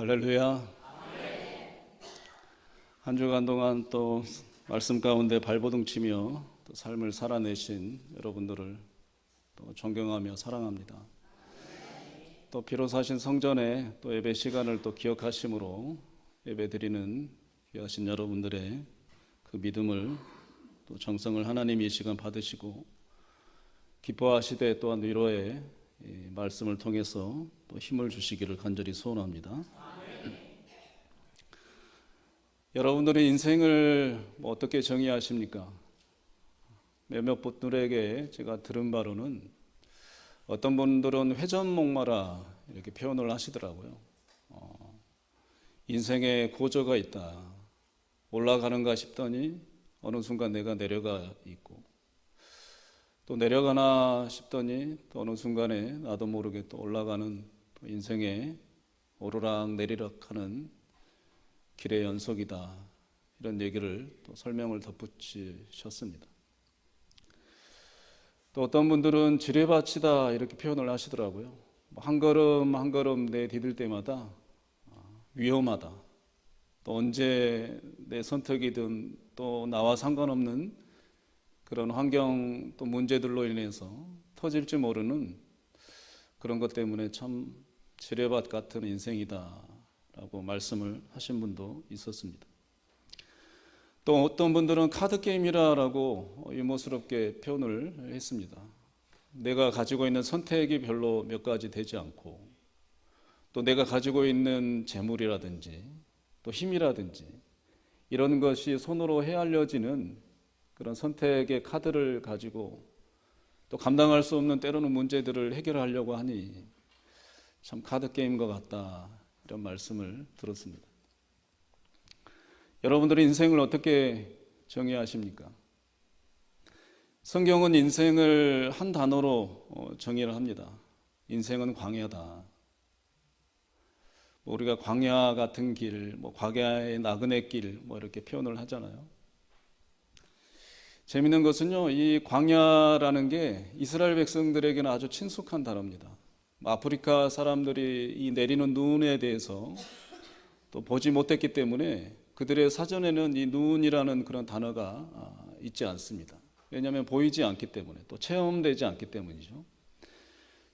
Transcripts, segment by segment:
할렐루야. 한 주간 동안 또 말씀 가운데 발버둥 치며 또 삶을 살아내신 여러분들을 또 존경하며 사랑합니다. 또 비로소 하신 성전에 또 예배 시간을 또 기억하심으로 예배 드리는 귀하신 여러분들의 그 믿음을 또 정성을 하나님이 이 시간 받으시고 기뻐하시되 또한 위로의 말씀을 통해서 또 힘을 주시기를 간절히 소원합니다. 여러분들의 인생을 어떻게 정의하십니까? 몇몇 분들에게 제가 들은 바로는 어떤 분들은 회전목마라 이렇게 표현을 하시더라고요. 인생에 고저가 있다. 올라가는가 싶더니 어느 순간 내가 내려가 있고 또 내려가나 싶더니 또 어느 순간에 나도 모르게 또 올라가는 또 인생의 오르락내리락하는 길의 연속이다. 이런 얘기를 또 설명을 덧붙이셨습니다. 또 어떤 분들은 지뢰밭이다 이렇게 표현을 하시더라고요. 한 걸음 한 걸음 내디딜 때마다 위험하다. 또 언제 내 선택이든 또 나와 상관없는 그런 환경 또 문제들로 인해서 터질지 모르는 그런 것 때문에 참 지뢰밭 같은 인생이다 라고 말씀을 하신 분도 있었습니다. 또 어떤 분들은 카드게임이라고 유머스럽게 표현을 했습니다. 내가 가지고 있는 선택이 별로 몇 가지 되지 않고 또 내가 가지고 있는 재물이라든지 또 힘이라든지 이런 것이 손으로 헤아려지는 그런 선택의 카드를 가지고 또 감당할 수 없는 때로는 문제들을 해결하려고 하니 참 카드게임과 같다 이런 말씀을 들었습니다. 여러분들의 인생을 어떻게 정의하십니까? 성경은 인생을 한 단어로 정의를 합니다. 인생은 광야다. 우리가 광야 같은 길, 광야의 나그네 길 이렇게 표현을 하잖아요. 재미있는 것은요, 이 광야라는 게 이스라엘 백성들에게는 아주 친숙한 단어입니다. 아프리카 사람들이 이 내리는 눈에 대해서 또 보지 못했기 때문에 그들의 사전에는 이 눈이라는 그런 단어가 있지 않습니다. 왜냐하면 보이지 않기 때문에 또 체험되지 않기 때문이죠.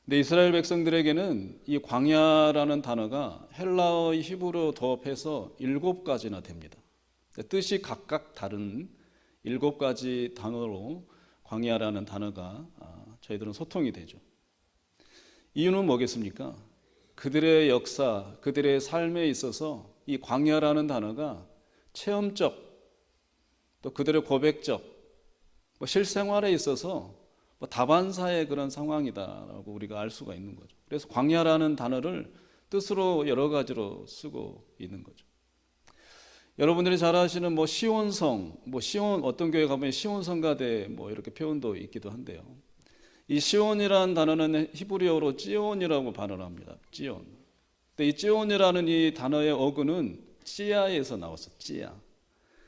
근데 이스라엘 백성들에게는 이 광야라는 단어가 헬라어의 히브리어 도합해서 7가지나 됩니다. 뜻이 각각 다른 7가지 단어로 광야라는 단어가 저희들은 소통이 되죠. 이유는 뭐겠습니까? 그들의 역사, 그들의 삶에 있어서 이 광야라는 단어가 체험적, 또 그들의 고백적, 실생활에 있어서 다반사의 그런 상황이다라고 우리가 알 수가 있는 거죠. 그래서 광야라는 단어를 뜻으로 여러 가지로 쓰고 있는 거죠. 여러분들이 잘 아시는 시온성, 시온 어떤 교회 가보면 시온성가대 이렇게 표현도 있기도 한데요. 이 시온이라는 단어는 히브리어로 찌온이라고 발언합니다. 찌온. 근데 이 찌온이라는 이 단어의 어근은 찌아에서 나왔어. 찌아.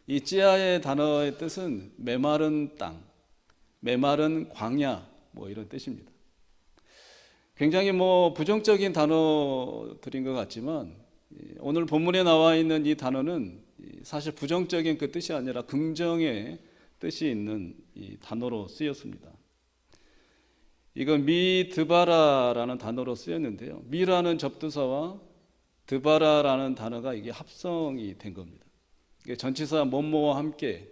이 찌아의 단어의 뜻은 메마른 땅, 메마른 광야 이런 뜻입니다. 굉장히 부정적인 단어들인 것 같지만 오늘 본문에 나와 있는 이 단어는 사실 부정적인 그 뜻이 아니라 긍정의 뜻이 있는 이 단어로 쓰였습니다. 이건 미드바라라는 단어로 쓰였는데요. 미라는 접두사와 드바라라는 단어가 이게 합성이 된 겁니다. 전치사 뭐뭐와 함께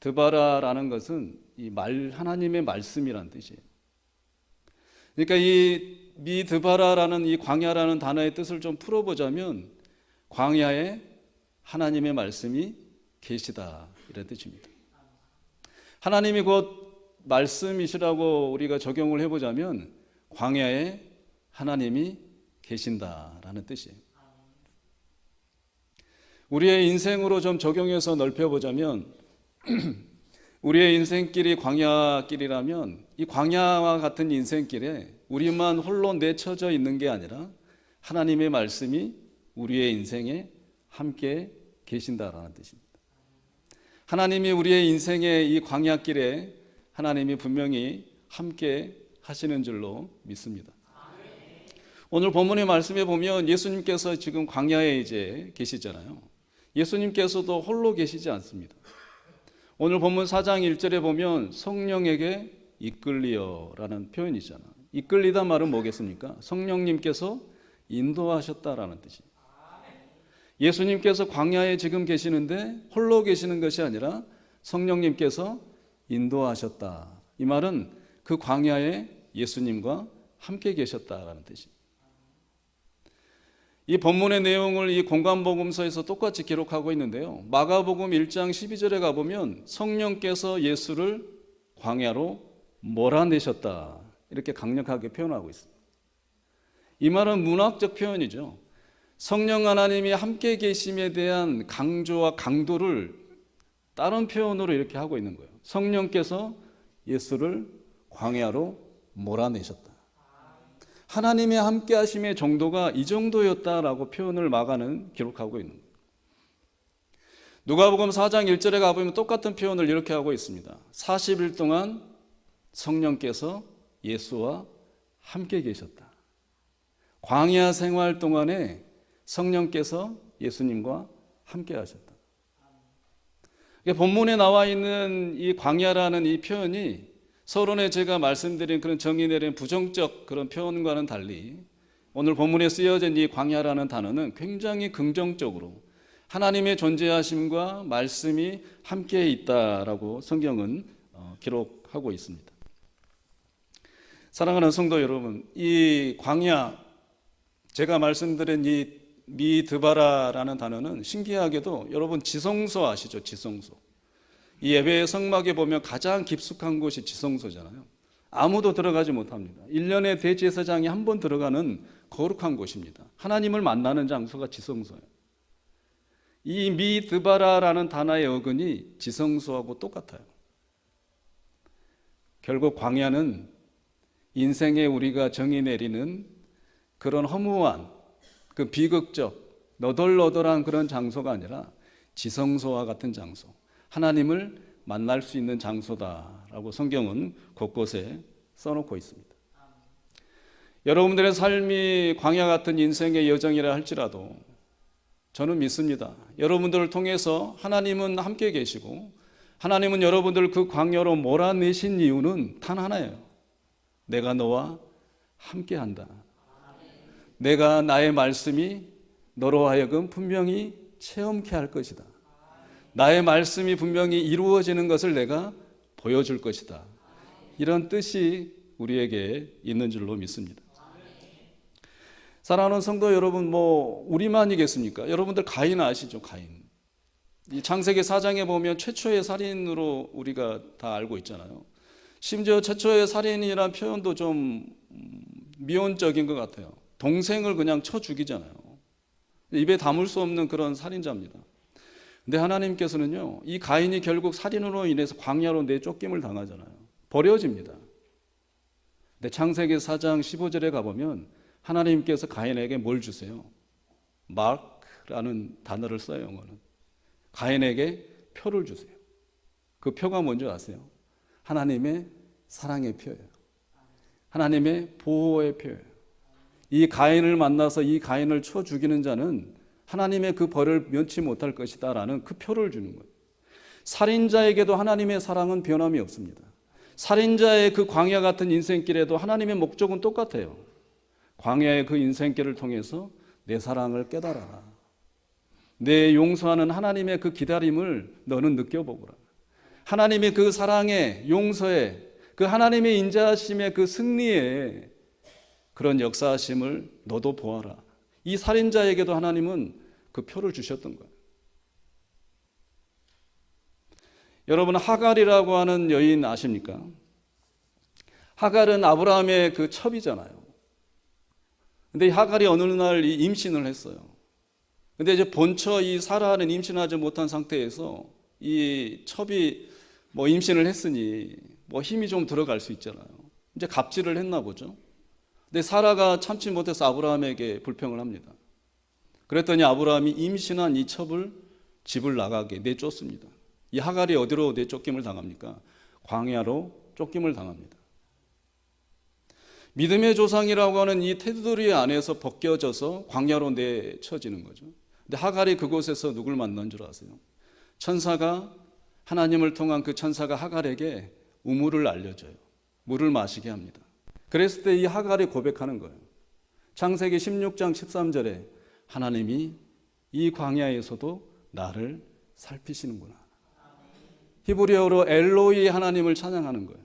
드바라라는 것은 하나님의 말씀이라는 뜻이에요. 그러니까 이 미드바라라는 이 광야라는 단어의 뜻을 좀 풀어보자면 광야에 하나님의 말씀이 계시다 이런 뜻입니다. 하나님이 곧 말씀이시라고 우리가 적용을 해보자면 광야에 하나님이 계신다라는 뜻이에요. 우리의 인생으로 좀 적용해서 넓혀보자면 우리의 인생길이 광야길이라면 이 광야와 같은 인생길에 우리만 홀로 내쳐져 있는 게 아니라 하나님의 말씀이 우리의 인생에 함께 계신다라는 뜻입니다. 하나님이 우리의 인생의 이 광야길에 하나님이 분명히 함께 하시는 줄로 믿습니다. 오늘 본문의 말씀에 보면 예수님께서 지금 광야에 이제 계시잖아요. 예수님께서도 홀로 계시지 않습니다. 오늘 본문 4장 1절에 보면 성령에게 이끌리어라는 표현이 있잖아요. 이끌리다 말은 뭐겠습니까? 성령님께서 인도하셨다라는 뜻이에요. 예수님께서 광야에 지금 계시는데 홀로 계시는 것이 아니라 성령님께서 인도하셨다. 이 말은 그 광야에 예수님과 함께 계셨다라는 뜻입니다. 이 본문의 내용을 이 공관복음서에서 똑같이 기록하고 있는데요. 마가복음 1장 12절에 가보면 성령께서 예수를 광야로 몰아내셨다. 이렇게 강력하게 표현하고 있습니다. 이 말은 문학적 표현이죠. 성령 하나님이 함께 계심에 대한 강조와 강도를 다른 표현으로 이렇게 하고 있는 거예요. 성령께서 예수를 광야로 몰아내셨다. 하나님의 함께 하심의 정도가 이 정도였다라고 표현을 마가는 기록하고 있는 거예요. 누가복음 4장 1절에 가보면 똑같은 표현을 이렇게 하고 있습니다. 40일 동안 성령께서 예수와 함께 계셨다. 광야 생활 동안에 성령께서 예수님과 함께 하셨다. 본문에 나와 있는 이 광야라는 이 표현이 서론에 제가 말씀드린 그런 정의 내린 부정적 그런 표현과는 달리 오늘 본문에 쓰여진 이 광야라는 단어는 굉장히 긍정적으로 하나님의 존재하심과 말씀이 함께 있다라고 성경은 기록하고 있습니다. 사랑하는 성도 여러분, 이 광야, 제가 말씀드린 이 미드바라라는 단어는 신기하게도 여러분 지성소 아시죠? 지성소. 이 예배의 성막에 보면 가장 깊숙한 곳이 지성소잖아요. 아무도 들어가지 못합니다. 1년에 대제사장이 한 번 들어가는 거룩한 곳입니다. 하나님을 만나는 장소가 지성소예요. 이 미드바라라는 단어의 어근이 지성소하고 똑같아요. 결국 광야는 인생에 우리가 정의 내리는 그런 허무한 그 비극적 너덜너덜한 그런 장소가 아니라 지성소와 같은 장소, 하나님을 만날 수 있는 장소다라고 성경은 곳곳에 써놓고 있습니다. 여러분들의 삶이 광야 같은 인생의 여정이라 할지라도 저는 믿습니다. 여러분들을 통해서 하나님은 함께 계시고 하나님은 여러분들을 그 광야로 몰아내신 이유는 단 하나예요. 내가 너와 함께 한다. 내가 나의 말씀이 너로 하여금 분명히 체험케 할 것이다. 나의 말씀이 분명히 이루어지는 것을 내가 보여줄 것이다. 이런 뜻이 우리에게 있는 줄로 믿습니다. 사랑하는 성도 여러분, 우리만이겠습니까? 여러분들 가인 아시죠? 가인. 이 창세기 4장에 보면 최초의 살인으로 우리가 다 알고 있잖아요. 심지어 최초의 살인이라는 표현도 좀 미온적인 것 같아요. 동생을 그냥 쳐 죽이잖아요. 입에 담을 수 없는 그런 살인자입니다. 근데 하나님께서는요, 이 가인이 결국 살인으로 인해서 광야로 내쫓김을 당하잖아요. 버려집니다. 근데 창세기 4장 15절에 가보면 하나님께서 가인에게 뭘 주세요? 마크라는 단어를 써요, 영어는. 가인에게 표를 주세요. 그 표가 뭔지 아세요? 하나님의 사랑의 표예요. 하나님의 보호의 표예요. 이 가인을 만나서 이 가인을 쳐 죽이는 자는 하나님의 그 벌을 면치 못할 것이다 라는 그 표를 주는 거예요. 살인자에게도 하나님의 사랑은 변함이 없습니다. 살인자의 그 광야 같은 인생길에도 하나님의 목적은 똑같아요. 광야의 그 인생길을 통해서 내 사랑을 깨달아라. 내 용서하는 하나님의 그 기다림을 너는 느껴보거라. 하나님의 그 사랑의 용서의 그 하나님의 인자하심의 그 승리의 그런 역사하심을 너도 보아라. 이 살인자에게도 하나님은 그 표를 주셨던 거예요. 여러분, 하갈이라고 하는 여인 아십니까? 하갈은 아브라함의 그 첩이잖아요. 근데 이 하갈이 어느 날 이 임신을 했어요. 근데 이제 본처 이 사라는 임신하지 못한 상태에서 이 첩이 임신을 했으니 힘이 좀 들어갈 수 있잖아요. 이제 갑질을 했나 보죠. 근데 사라가 참지 못해서 아브라함에게 불평을 합니다. 그랬더니 아브라함이 임신한 이 첩을 집을 나가게 내쫓습니다. 이 하갈이 어디로 내쫓김을 당합니까? 광야로 쫓김을 당합니다. 믿음의 조상이라고 하는 이 테두리 안에서 벗겨져서 광야로 내쳐지는 거죠. 근데 하갈이 그곳에서 누굴 만난 줄 아세요? 천사가, 하나님을 통한 그 천사가 하갈에게 우물을 알려줘요. 물을 마시게 합니다. 그랬을 때 이 하갈이 고백하는 거예요. 창세기 16장 13절에 하나님이 이 광야에서도 나를 살피시는구나. 히브리어로 엘로이 하나님을 찬양하는 거예요.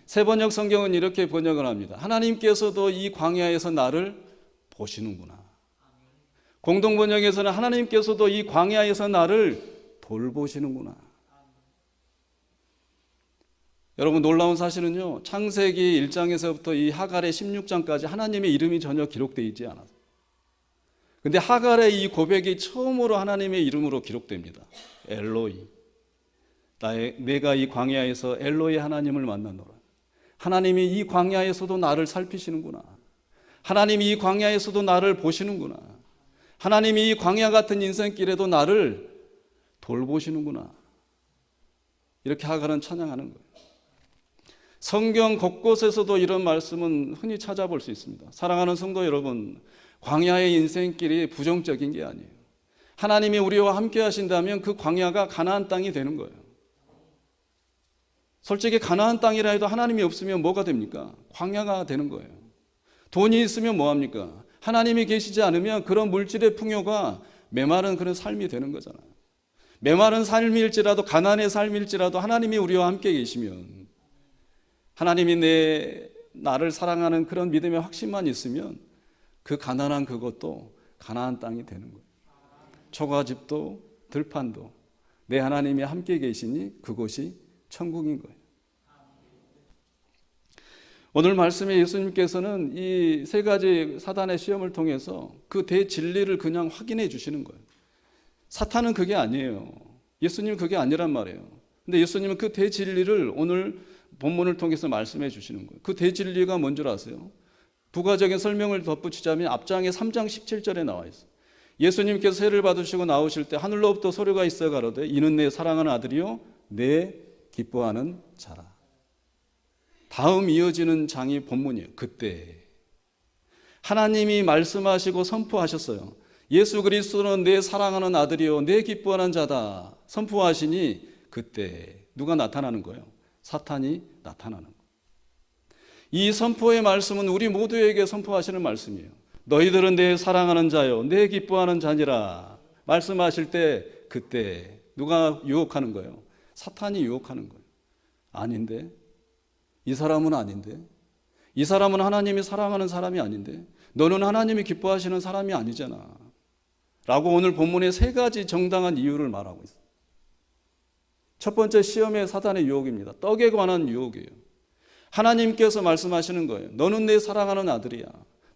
세번역 성경은 이렇게 번역을 합니다. 하나님께서도 이 광야에서 나를 보시는구나. 공동번역에서는 하나님께서도 이 광야에서 나를 돌보시는구나. 여러분, 놀라운 사실은요, 창세기 1장에서부터 이 하갈의 16장까지 하나님의 이름이 전혀 기록되어 있지 않아요. 근데 하갈의 이 고백이 처음으로 하나님의 이름으로 기록됩니다. 엘로이. 내가 이 광야에서 엘로이 하나님을 만나노라. 하나님이 이 광야에서도 나를 살피시는구나. 하나님이 이 광야에서도 나를 보시는구나. 하나님이 이 광야 같은 인생길에도 나를 돌보시는구나. 이렇게 하갈은 찬양하는 거예요. 성경 곳곳에서도 이런 말씀은 흔히 찾아볼 수 있습니다. 사랑하는 성도 여러분, 광야의 인생길이 부정적인 게 아니에요. 하나님이 우리와 함께 하신다면 그 광야가 가나안 땅이 되는 거예요. 솔직히 가나안 땅이라 해도 하나님이 없으면 뭐가 됩니까? 광야가 되는 거예요. 돈이 있으면 뭐합니까? 하나님이 계시지 않으면 그런 물질의 풍요가 메마른 그런 삶이 되는 거잖아요. 메마른 삶일지라도, 가난의 삶일지라도 하나님이 우리와 함께 계시면, 하나님이 나를 사랑하는 그런 믿음의 확신만 있으면 그 가난한 그것도 가나안 땅이 되는 거예요. 초가집도 들판도 내 하나님이 함께 계시니 그곳이 천국인 거예요. 오늘 말씀에 예수님께서는 이 세 가지 사단의 시험을 통해서 그 대진리를 그냥 확인해 주시는 거예요. 사탄은 그게 아니에요. 예수님은 그게 아니란 말이에요. 근데 예수님은 그 대진리를 오늘 본문을 통해서 말씀해 주시는 거예요. 그 대진리가 뭔 줄 아세요? 부가적인 설명을 덧붙이자면 앞장에 3장 17절에 나와 있어요. 예수님께서 세를 받으시고 나오실 때 하늘로부터 소리가 있어 가로되 이는 내 사랑하는 아들이요 내 기뻐하는 자라. 다음 이어지는 장이 본문이에요. 그때 하나님이 말씀하시고 선포하셨어요. 예수 그리스도는 내 사랑하는 아들이요 내 기뻐하는 자다 선포하시니 그때 누가 나타나는 거예요? 사탄이 나타나는 거예요. 이 선포의 말씀은 우리 모두에게 선포하시는 말씀이에요. 너희들은 내 사랑하는 자요 내 기뻐하는 자니라 말씀하실 때 그때 누가 유혹하는 거예요? 사탄이 유혹하는 거예요. 아닌데, 이 사람은 아닌데, 이 사람은 하나님이 사랑하는 사람이 아닌데, 너는 하나님이 기뻐하시는 사람이 아니잖아 라고 오늘 본문에 세 가지 정당한 이유를 말하고 있어요. 첫 번째 시험의 사단의 유혹입니다. 떡에 관한 유혹이에요. 하나님께서 말씀하시는 거예요. 너는 내 사랑하는 아들이야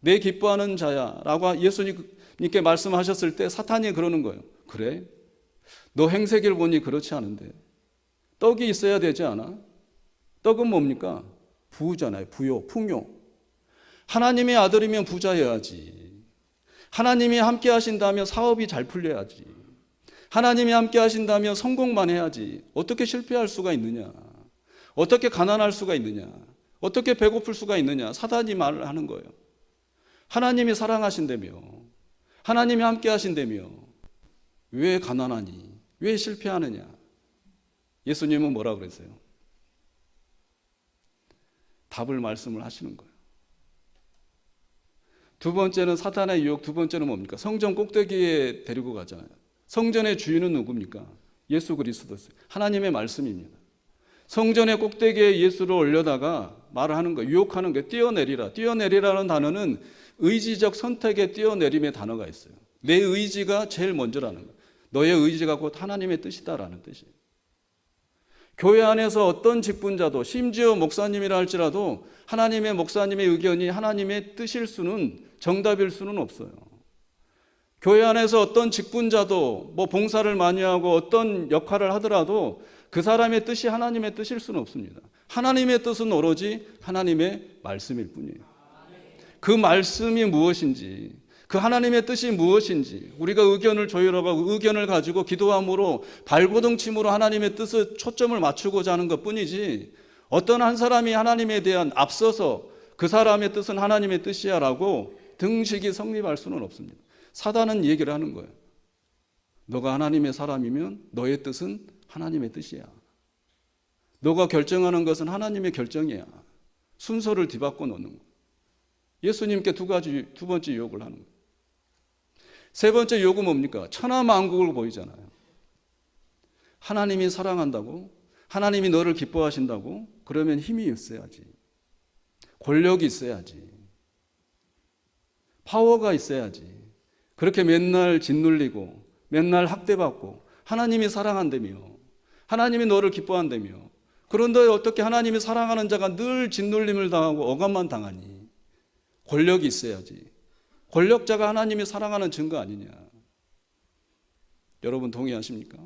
내 기뻐하는 자야 라고 예수님께 말씀하셨을 때 사탄이 그러는 거예요. 그래? 너 행세기를 보니 그렇지 않은데 떡이 있어야 되지 않아? 떡은 뭡니까? 부잖아요. 부요, 풍요. 하나님의 아들이면 부자여야지. 하나님이 함께 하신다면 사업이 잘 풀려야지. 하나님이 함께 하신다면 성공만 해야지. 어떻게 실패할 수가 있느냐? 어떻게 가난할 수가 있느냐? 어떻게 배고플 수가 있느냐? 사단이 말을 하는 거예요. 하나님이 사랑하신다며, 하나님이 함께 하신다며 왜 가난하니? 왜 실패하느냐? 예수님은 뭐라 그랬어요? 답을 말씀을 하시는 거예요. 두 번째는 사탄의 유혹, 두 번째는 뭡니까? 성전 꼭대기에 데리고 가잖아요. 성전의 주인은 누굽니까? 예수 그리스도였어요. 하나님의 말씀입니다. 성전의 꼭대기에 예수를 올려다가 말을 하는 거예요. 유혹하는 거예요. 뛰어내리라. 뛰어내리라는 단어는 의지적 선택에 뛰어내림의 단어가 있어요. 내 의지가 제일 먼저라는 거예요. 너의 의지가 곧 하나님의 뜻이다라는 뜻이에요. 교회 안에서 어떤 직분자도 심지어 목사님이라 할지라도 하나님의 목사님의 의견이 하나님의 뜻일 수는 정답일 수는 없어요. 교회 안에서 어떤 직분자도 뭐 봉사를 많이 하고 어떤 역할을 하더라도 그 사람의 뜻이 하나님의 뜻일 수는 없습니다. 하나님의 뜻은 오로지 하나님의 말씀일 뿐이에요. 그 말씀이 무엇인지, 그 하나님의 뜻이 무엇인지 우리가 의견을 조율하고 의견을 가지고 기도함으로 발버둥침으로 하나님의 뜻을 초점을 맞추고자 하는 것뿐이지 어떤 한 사람이 하나님에 대한 앞서서 그 사람의 뜻은 하나님의 뜻이야라고 등식이 성립할 수는 없습니다. 사단은 얘기를 하는 거예요. 너가 하나님의 사람이면 너의 뜻은 하나님의 뜻이야. 너가 결정하는 것은 하나님의 결정이야. 순서를 뒤바꿔 놓는 거예요. 예수님께 두 번째 유혹을 하는 거예요. 세 번째 유혹은 뭡니까? 천하만국을 보이잖아요. 하나님이 사랑한다고, 하나님이 너를 기뻐하신다고, 그러면 힘이 있어야지. 권력이 있어야지. 파워가 있어야지. 그렇게 맨날 짓눌리고 맨날 학대받고 하나님이 사랑한다며, 하나님이 너를 기뻐한다며, 그런데 어떻게 하나님이 사랑하는 자가 늘 짓눌림을 당하고 억압만 당하니? 권력이 있어야지. 권력자가 하나님이 사랑하는 증거 아니냐? 여러분 동의하십니까?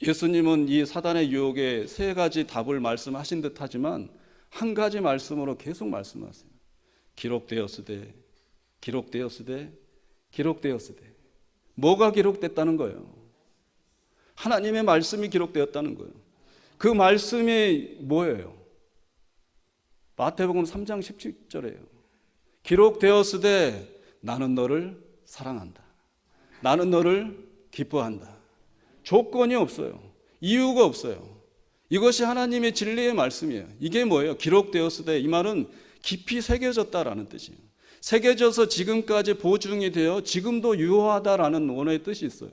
예수님은 이 사단의 유혹에 세 가지 답을 말씀하신 듯 하지만 한 가지 말씀으로 계속 말씀하세요. 기록되었으되, 기록되었으되, 기록되었으되. 뭐가 기록됐다는 거예요? 하나님의 말씀이 기록되었다는 거예요. 그 말씀이 뭐예요? 마태복음 3장 17절이에요. 기록되었으되 나는 너를 사랑한다. 나는 너를 기뻐한다. 조건이 없어요. 이유가 없어요. 이것이 하나님의 진리의 말씀이에요. 이게 뭐예요? 기록되었으되, 이 말은 깊이 새겨졌다라는 뜻이에요. 새겨져서 지금까지 보증이 되어 지금도 유효하다라는 원어의 뜻이 있어요.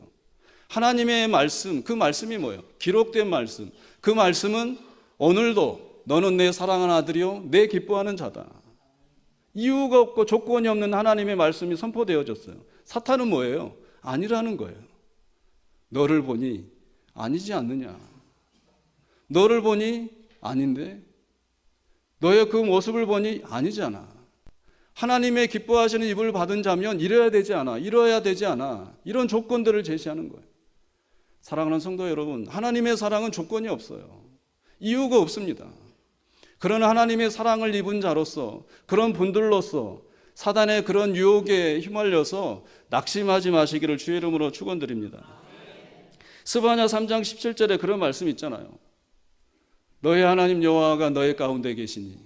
하나님의 말씀, 그 말씀이 뭐예요? 기록된 말씀. 그 말씀은 오늘도 너는 내 사랑하는 아들이요 내 기뻐하는 자다. 이유가 없고 조건이 없는 하나님의 말씀이 선포되어졌어요. 사탄은 뭐예요? 아니라는 거예요. 너를 보니 아니지 않느냐. 너를 보니 아닌데, 너의 그 모습을 보니 아니잖아. 하나님의 기뻐하시는 입을 받은 자면 이래야 되지 않아, 이뤄야 되지 않아, 이런 조건들을 제시하는 거예요. 사랑하는 성도 여러분, 하나님의 사랑은 조건이 없어요. 이유가 없습니다. 그런 하나님의 사랑을 입은 자로서, 그런 분들로서 사단의 그런 유혹에 휘말려서 낙심하지 마시기를 주의 이름으로 축원드립니다. 스바냐 3장 17절에 그런 말씀 있잖아요. 너의 하나님 여호와가 너의 가운데 계시니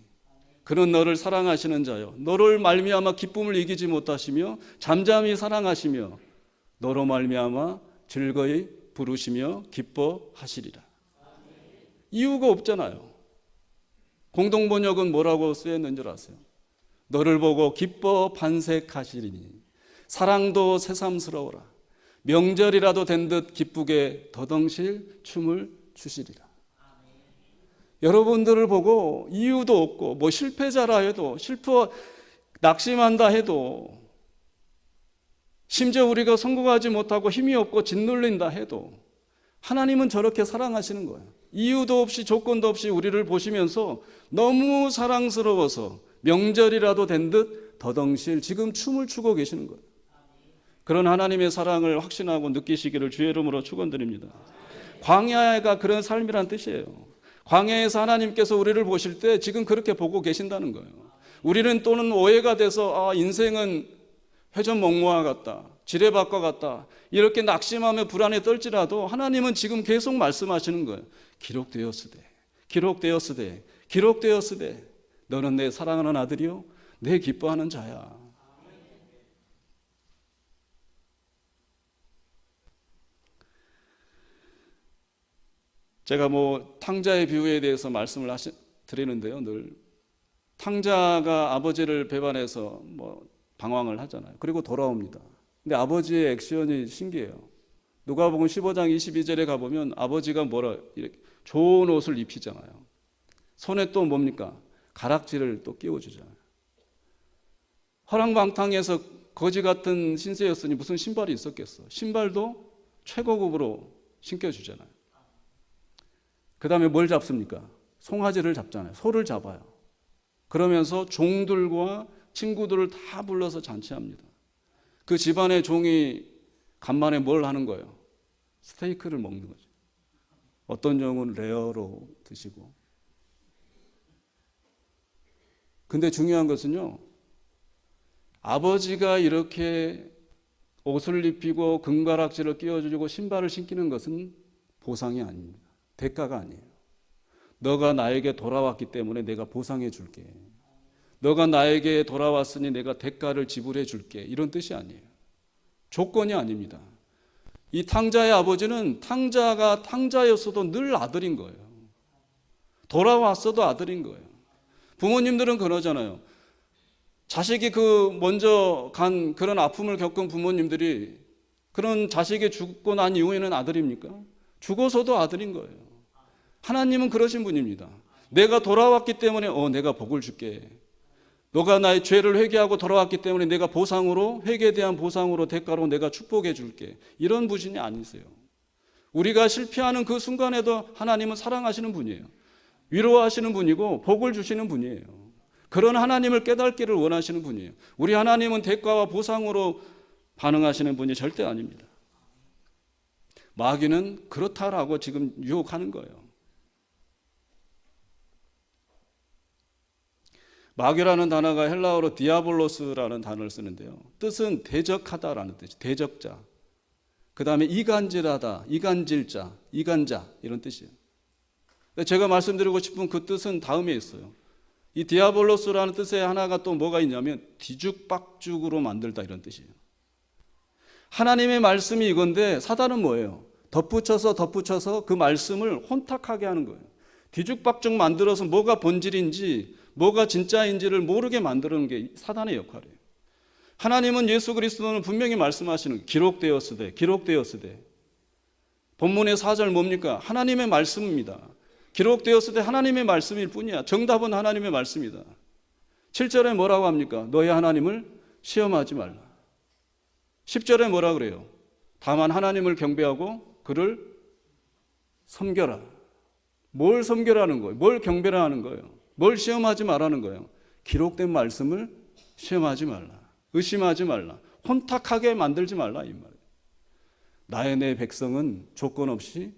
그는 너를 사랑하시는 자요 너를 말미암아 기쁨을 이기지 못하시며 잠잠히 사랑하시며 너로 말미암아 즐거이 부르시며 기뻐하시리라. 이유가 없잖아요. 공동번역은 뭐라고 쓰였는 줄 아세요? 너를 보고 기뻐 반색하시리니 사랑도 새삼스러워라. 명절이라도 된 듯 기쁘게 더덩실 춤을 추시리라. 여러분들을 보고 이유도 없고 뭐 실패자라 해도 낙심한다 해도 심지어 우리가 성공하지 못하고 힘이 없고 짓눌린다 해도 하나님은 저렇게 사랑하시는 거예요. 이유도 없이 조건도 없이 우리를 보시면서 너무 사랑스러워서 명절이라도 된 듯 더덩실 지금 춤을 추고 계시는 거예요. 그런 하나님의 사랑을 확신하고 느끼시기를 주의 이름으로 축원드립니다. 광야가 그런 삶이란 뜻이에요. 광야에서 하나님께서 우리를 보실 때 지금 그렇게 보고 계신다는 거예요. 우리는 또는 오해가 돼서 인생은 회전목마와 같다, 지뢰밭과 같다, 이렇게 낙심하며 불안에 떨지라도 하나님은 지금 계속 말씀하시는 거예요. 기록되었으되, 기록되었으되, 기록되었으되 너는 내 사랑하는 아들이요 내 기뻐하는 자야. 제가 탕자의 비유에 대해서 말씀을 드리는데요. 늘 탕자가 아버지를 배반해서 방황을 하잖아요. 그리고 돌아옵니다. 근데 아버지의 액션이 신기해요. 누가복음 15장 22절에 가보면 아버지가 이렇게 좋은 옷을 입히잖아요. 손에 또 뭡니까? 가락지를 또 끼워주잖아요. 허랑방탕해서 거지 같은 신세였으니 무슨 신발이 있었겠어. 신발도 최고급으로 신겨주잖아요. 그 다음에 뭘 잡습니까? 송아지를 잡잖아요. 소를 잡아요. 그러면서 종들과 친구들을 다 불러서 잔치합니다. 그 집안의 종이 간만에 뭘 하는 거예요? 스테이크를 먹는 거죠. 어떤 종은 레어로 드시고. 근데 중요한 것은요, 아버지가 이렇게 옷을 입히고 금가락지를 끼워주고 신발을 신기는 것은 보상이 아닙니다. 대가가 아니에요. 너가 나에게 돌아왔기 때문에 내가 보상해 줄게. 너가 나에게 돌아왔으니 내가 대가를 지불해 줄게. 이런 뜻이 아니에요. 조건이 아닙니다. 이 탕자의 아버지는 탕자가 탕자였어도 늘 아들인 거예요. 돌아왔어도 아들인 거예요. 부모님들은 그러잖아요. 자식이 먼저 간 그런 아픔을 겪은 부모님들이 그런 자식이 죽고 난 이후에는 아들입니까? 죽어서도 아들인 거예요. 하나님은 그러신 분입니다. 내가 돌아왔기 때문에 내가 복을 줄게. 너가 나의 죄를 회개하고 돌아왔기 때문에 내가 보상으로, 회개에 대한 보상으로, 대가로 내가 축복해 줄게. 이런 분이 아니세요. 우리가 실패하는 그 순간에도 하나님은 사랑하시는 분이에요. 위로하시는 분이고 복을 주시는 분이에요. 그런 하나님을 깨닫기를 원하시는 분이에요. 우리 하나님은 대가와 보상으로 반응하시는 분이 절대 아닙니다. 마귀는 그렇다라고 지금 유혹하는 거예요. 마귀라는 단어가 헬라어로 디아볼로스라는 단어를 쓰는데요. 뜻은 대적하다라는 뜻이에요. 대적자. 그 다음에 이간질하다, 이간질자, 이간자 이런 뜻이에요. 제가 말씀드리고 싶은 그 뜻은 다음에 있어요. 이 디아볼로스라는 뜻의 하나가 또 뭐가 있냐면 뒤죽박죽으로 만들다 이런 뜻이에요. 하나님의 말씀이 이건데 사단은 뭐예요? 덧붙여서 그 말씀을 혼탁하게 하는 거예요. 뒤죽박죽 만들어서 뭐가 본질인지 뭐가 진짜인지를 모르게 만드는 게 사단의 역할이에요. 하나님은 예수 그리스도는 분명히 말씀하시는 기록되었으되 본문의 4절 뭡니까? 하나님의 말씀입니다. 기록되었으되 하나님의 말씀일 뿐이야. 정답은 하나님의 말씀이다. 7절에 뭐라고 합니까? 너희 하나님을 시험하지 말라. 10절에 뭐라 그래요? 다만 하나님을 경배하고 그를 섬겨라. 뭘 섬겨라는 거예요? 뭘 경배하는 거예요? 뭘 시험하지 말라는 거예요? 기록된 말씀을 시험하지 말라. 의심하지 말라. 혼탁하게 만들지 말라 이 말이에요. 나의 내 백성은 조건 없이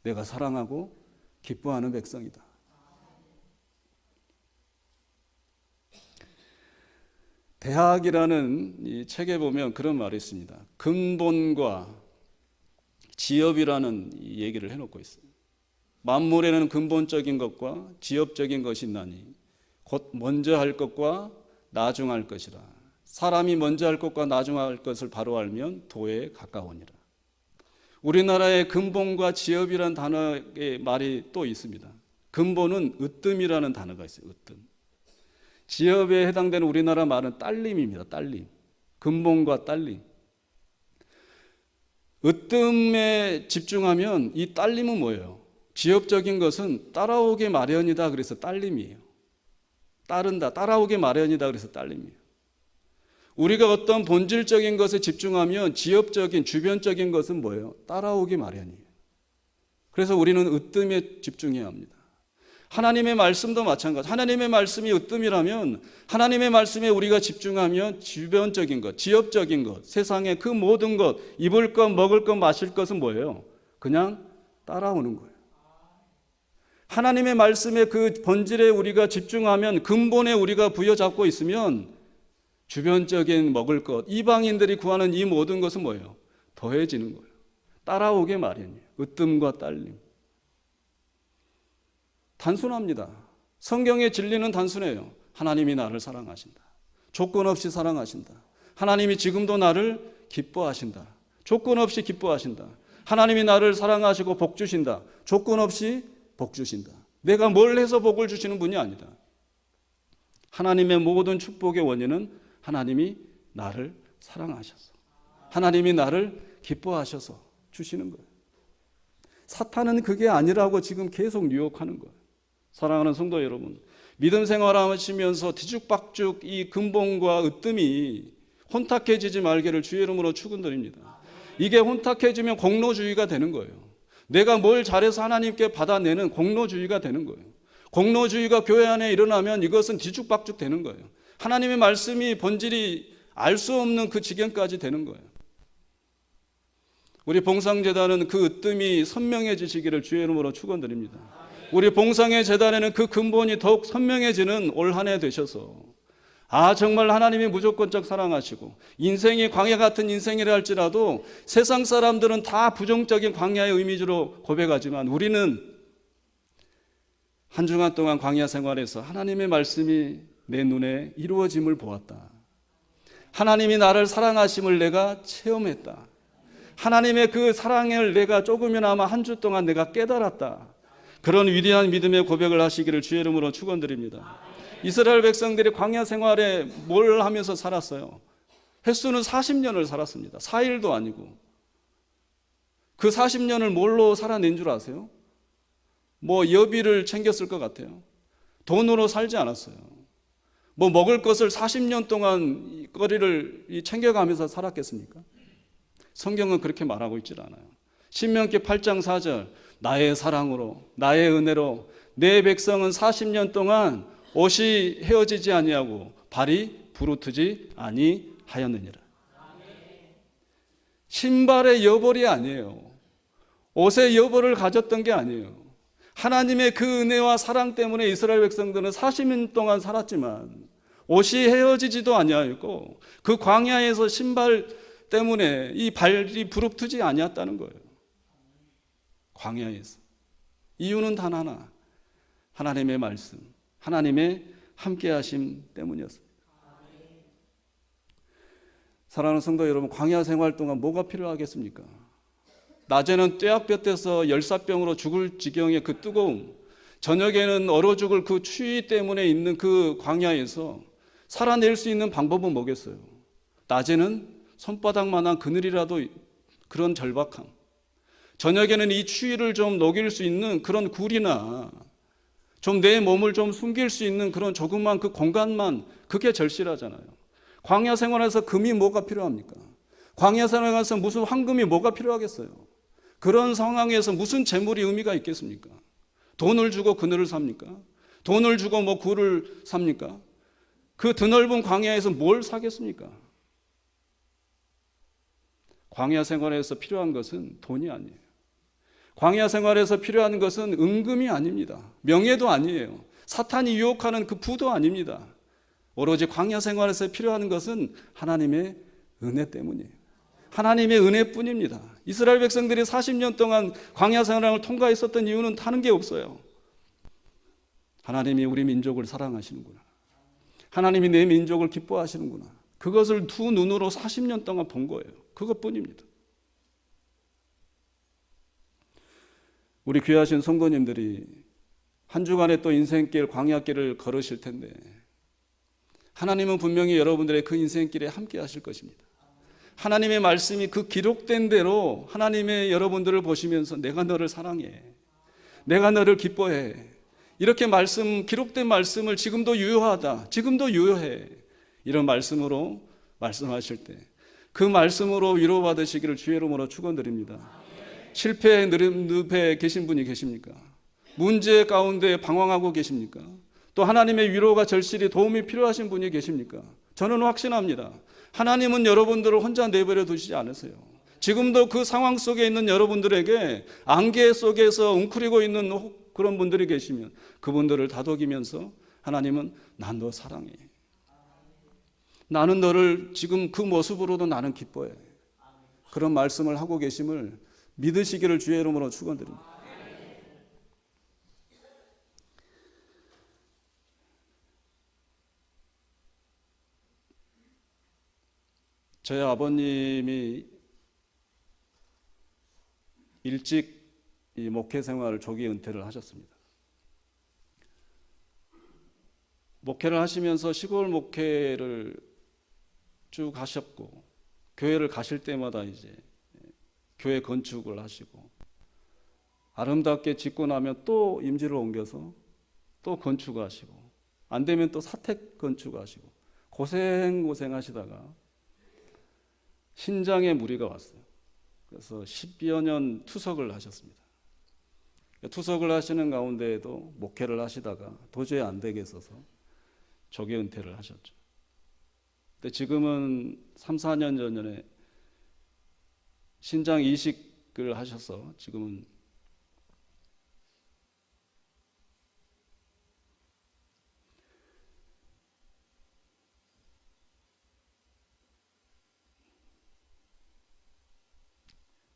내가 사랑하고 기뻐하는 백성이다. 대학이라는 이 책에 보면 그런 말이 있습니다. 근본과 지엽이라는 이 얘기를 해놓고 있어요. 만물에는 근본적인 것과 지엽적인 것이 있나니 곧 먼저 할 것과 나중할 것이라. 사람이 먼저 할 것과 나중할 것을 바로 알면 도에 가까우니라. 우리나라의 근본과 지엽이라는 단어의 말이 또 있습니다. 근본은 으뜸이라는 단어가 있어요. 으뜸. 지엽에 해당되는 우리나라 말은 딸림입니다. 딸림. 근본과 딸림. 으뜸에 집중하면 이 딸림은 뭐예요? 지엽적인 것은 따라오기 마련이다 그래서 딸림이에요. 따른다, 따라오기 마련이다 그래서 딸림이에요. 우리가 어떤 본질적인 것에 집중하면 지엽적인, 주변적인 것은 뭐예요? 따라오기 마련이에요. 그래서 우리는 으뜸에 집중해야 합니다. 하나님의 말씀도 마찬가지. 하나님의 말씀이 으뜸이라면 하나님의 말씀에 우리가 집중하면 주변적인 것, 지엽적인 것, 세상의 그 모든 것, 입을 것, 먹을 것, 마실 것은 뭐예요? 그냥 따라오는 거예요. 하나님의 말씀에 그 본질에 우리가 집중하면 근본에 우리가 부여잡고 있으면 주변적인 먹을 것, 이방인들이 구하는 이 모든 것은 뭐예요? 더해지는 거예요. 따라오게 마련이에요. 으뜸과 딸림. 단순합니다. 성경의 진리는 단순해요. 하나님이 나를 사랑하신다. 조건 없이 사랑하신다. 하나님이 지금도 나를 기뻐하신다. 조건 없이 기뻐하신다. 하나님이 나를 사랑하시고 복 주신다. 조건 없이 복 주신다. 내가 뭘 해서 복을 주시는 분이 아니다. 하나님의 모든 축복의 원인은 하나님이 나를 사랑하셔서, 하나님이 나를 기뻐하셔서 주시는 거예요. 사탄은 그게 아니라고 지금 계속 유혹하는 거예요. 사랑하는 성도 여러분, 믿음 생활하시면서 뒤죽박죽 이 근본과 으뜸이 혼탁해지지 말기를 주의 이름으로 축원드립니다. 이게 혼탁해지면 공로주의가 되는 거예요. 내가 뭘 잘해서 하나님께 받아내는 공로주의가 되는 거예요. 공로주의가 교회 안에 일어나면 이것은 뒤죽박죽 되는 거예요. 하나님의 말씀이 본질이 알 수 없는 그 지경까지 되는 거예요. 우리 봉상재단은 그 으뜸이 선명해지시기를 주의 이름으로 축원드립니다. 우리 봉상의 재단에는 그 근본이 더욱 선명해지는 올 한 해 되셔서 정말 하나님이 무조건적 사랑하시고 인생이 광야 같은 인생이라 할지라도 세상 사람들은 다 부정적인 광야의 이미지로 고백하지만 우리는 한 주간 동안 광야 생활에서 하나님의 말씀이 내 눈에 이루어짐을 보았다. 하나님이 나를 사랑하심을 내가 체험했다. 하나님의 그 사랑을 내가 조금이나마 한 주 동안 내가 깨달았다. 그런 위대한 믿음의 고백을 하시기를 주의 이름으로 축원드립니다. 이스라엘 백성들이 광야 생활에 뭘 하면서 살았어요? 횟수는 40년을 살았습니다. 4일도 아니고. 그 40년을 뭘로 살아낸 줄 아세요? 뭐 여비를 챙겼을 것 같아요. 돈으로 살지 않았어요. 뭐 먹을 것을 40년 동안 거리를 챙겨가면서 살았겠습니까? 성경은 그렇게 말하고 있질 않아요. 신명기 8장 4절, 나의 사랑으로 나의 은혜로 내 백성은 40년 동안 옷이 헤어지지 아니하고 발이 부르트지 아니하였느니라. 신발의 여벌이 아니에요. 옷의 여벌을 가졌던 게 아니에요. 하나님의 그 은혜와 사랑 때문에 이스라엘 백성들은 40년 동안 살았지만 옷이 헤어지지도 아니하였고 그 광야에서 신발 때문에 이 발이 부릅뜨지 아니었다는 거예요. 광야에서. 이유는 단 하나, 하나님의 말씀, 하나님의 함께하심 때문이었습니다. 사랑하는 성도 여러분, 광야 생활 동안 뭐가 필요하겠습니까? 낮에는 떼약볕에서 열사병으로 죽을 지경의 그 뜨거움, 저녁에는 얼어 죽을 그 추위 때문에 있는 그 광야에서 살아낼 수 있는 방법은 뭐겠어요? 낮에는 손바닥만한 그늘이라도 그런 절박함, 저녁에는 이 추위를 좀 녹일 수 있는 그런 굴이나 좀 내 몸을 좀 숨길 수 있는 그런 조그만 그 공간만, 그게 절실하잖아요. 광야 생활에서 금이 뭐가 필요합니까? 광야 생활에서 무슨 황금이 뭐가 필요하겠어요? 그런 상황에서 무슨 재물이 의미가 있겠습니까? 돈을 주고 그늘을 삽니까? 돈을 주고 뭐 굴을 삽니까? 그 드넓은 광야에서 뭘 사겠습니까? 광야 생활에서 필요한 것은 돈이 아니에요. 광야 생활에서 필요한 것은 은금이 아닙니다. 명예도 아니에요. 사탄이 유혹하는 그 부도 아닙니다. 오로지 광야 생활에서 필요한 것은 하나님의 은혜 때문이에요. 하나님의 은혜뿐입니다. 이스라엘 백성들이 40년 동안 광야 생활을 통과했었던 이유는 다른 게 없어요. 하나님이 우리 민족을 사랑하시는구나. 하나님이 내 민족을 기뻐하시는구나. 그것을 두 눈으로 40년 동안 본 거예요. 그것뿐입니다. 우리 귀하신 성도님들이 한 주간의 또 인생길, 광야길을 걸으실 텐데 하나님은 분명히 여러분들의 그 인생길에 함께 하실 것입니다. 하나님의 말씀이 그 기록된 대로 하나님의 여러분들을 보시면서 내가 너를 사랑해, 내가 너를 기뻐해, 이렇게 기록된 말씀을 지금도 유효하다, 지금도 유효해, 이런 말씀으로 말씀하실 때 그 말씀으로 위로받으시기를 주의 이름으로 축원드립니다. 실패의 늪에 계신 분이 계십니까? 문제 가운데 방황하고 계십니까? 또 하나님의 위로가 절실히 도움이 필요하신 분이 계십니까? 저는 확신합니다. 하나님은 여러분들을 혼자 내버려 두시지 않으세요. 지금도 그 상황 속에 있는 여러분들에게 안개 속에서 웅크리고 있는 그런 분들이 계시면 그분들을 다독이면서 하나님은 난 너 사랑해, 나는 너를 지금 그 모습으로도 나는 기뻐해, 그런 말씀을 하고 계심을 믿으시기를 주의 이름으로 축원드립니다. 저희 아버님이 일찍 이 목회 생활을 조기 은퇴를 하셨습니다. 목회를 하시면서 시골 목회를 쭉 하셨고 교회를 가실 때마다 이제 교회 건축을 하시고 아름답게 짓고 나면 또 임지를 옮겨서 또 건축하시고 안 되면 또 사택 건축하시고 고생하시다가 신장에 무리가 왔어요. 그래서 10여 년 투석을 하셨습니다. 투석을 하시는 가운데에도 목회를 하시다가 도저히 안 되겠어서 조기 은퇴를 하셨죠. 근데 지금은 3, 4년 전에 신장 이식을 하셔서 지금은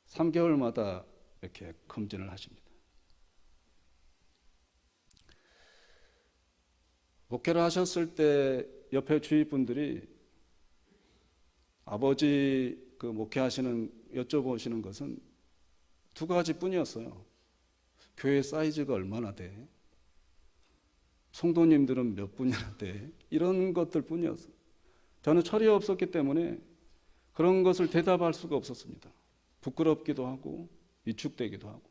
(3개월마다) 이렇게 검진을 하십니다. 목회를 하셨을 때 옆에 주위 분들이 아버지 그 목회하시는 여쭤보시는 것은 두 가지뿐이었어요. 교회 사이즈가 얼마나 돼? 성도님들은 몇 분이나 돼? 이런 것들 뿐이었어요. 저는 철이 없었기 때문에 그런 것을 대답할 수가 없었습니다. 부끄럽기도 하고 위축되기도 하고.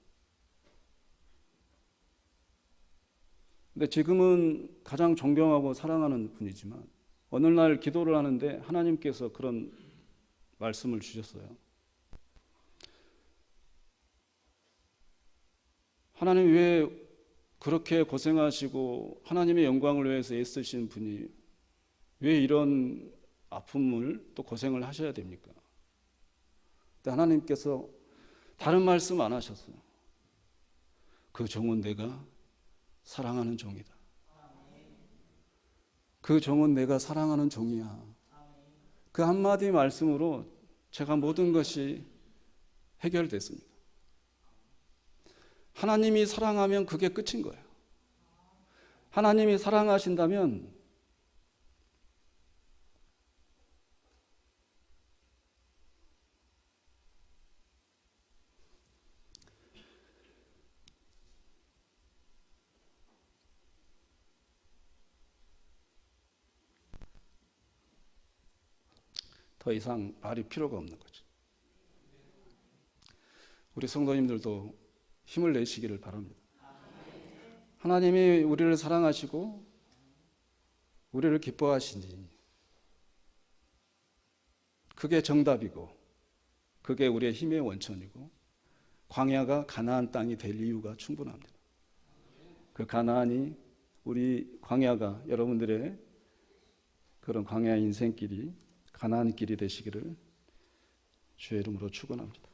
근데 지금은 가장 존경하고 사랑하는 분이지만 어느 날 기도를 하는데 하나님께서 그런 말씀을 주셨어요. 하나님 왜 그렇게 고생하시고 하나님의 영광을 위해서 애쓰신 분이 왜 이런 아픔을 또 고생을 하셔야 됩니까? 근데 하나님께서 다른 말씀 안 하셨어요. 그 종은 내가 사랑하는 종이다. 그 종은 내가 사랑하는 종이야. 그 한마디 말씀으로 제가 모든 것이 해결됐습니다. 하나님이 사랑하면 그게 끝인 거예요. 하나님이 사랑하신다면 더 이상 말이 필요가 없는 거죠. 우리 성도님들도 힘을 내시기를 바랍니다. 하나님이 우리를 사랑하시고 우리를 기뻐하시니 그게 정답이고 그게 우리의 힘의 원천이고 광야가 가나안 땅이 될 이유가 충분합니다. 그 가나안이 우리 광야가 여러분들의 그런 광야 인생길이 가나안 길이 되시기를 주의 이름으로 축원합니다.